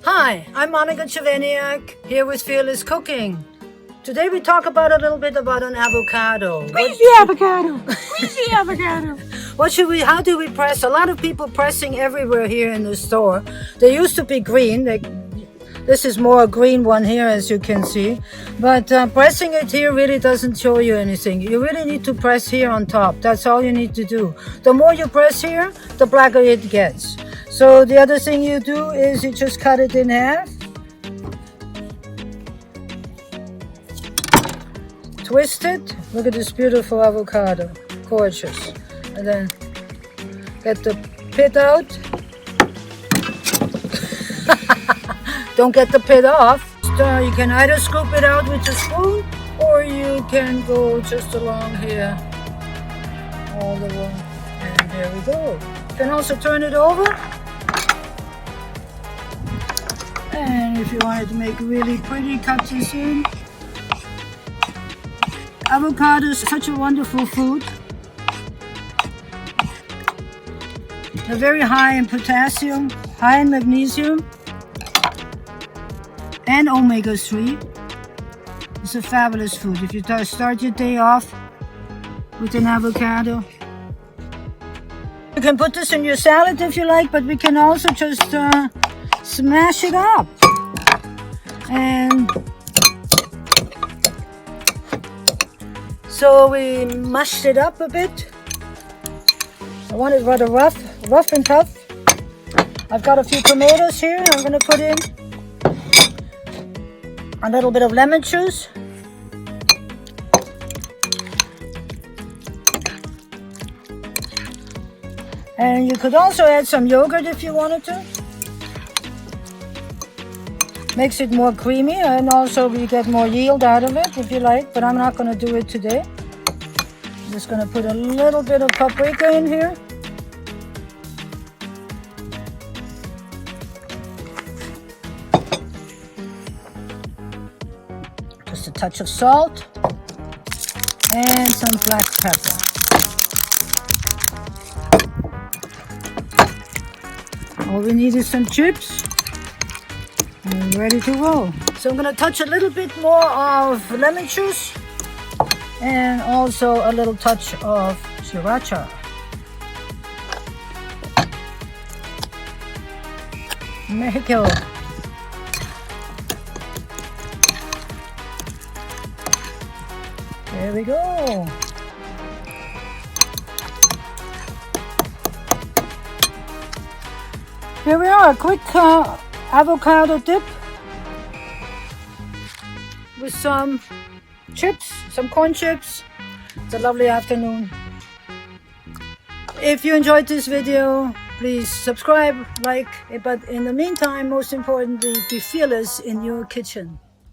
Hi, I'm Monika Czerveniak, here with Fearless Cooking. Today we talk about a little bit about an avocado. Squeeze the avocado! Squeeze the avocado! How do we press? A lot of people pressing everywhere here in the store. They used to be green. This is more a green one here, as you can see. But pressing it here really doesn't show you anything. You really need to press here on top. That's all you need to do. The more you press here, the blacker it gets. So the other thing you do is you just cut it in half. Twist it. Look at this beautiful avocado. Gorgeous. And then get the pit out. Don't get the pit off. So you can either scoop it out with a spoon or you can go just along here. All the way. And there we go. You can also turn it over. And if you wanted to make really pretty, cut this in. Avocado is such a wonderful food. They're very high in potassium, high in magnesium, and omega-3. It's a fabulous food. If you start your day off with an avocado. You can put this in your salad if you like, but we can also just smash it up. And so we mashed it up a bit. I want it rather rough and tough. I've got a few tomatoes here. I'm going to put in a little bit of lemon juice. And you could also add some yogurt if you wanted to. Makes it more creamy, and also we get more yield out of it if you like, but I'm not going to do it today. I'm just going to put a little bit of paprika in here. Just a touch of salt and some black pepper. All we need is some chips. And ready to roll. So I'm going to touch a little bit more of lemon juice and also a little touch of SRIRACHA. Mexico. There we go. Here we are, a quick avocado dip with some chips, some corn chips. It's a lovely afternoon. If you enjoyed this video, please subscribe, like, but in the meantime, most importantly, be fearless in your kitchen.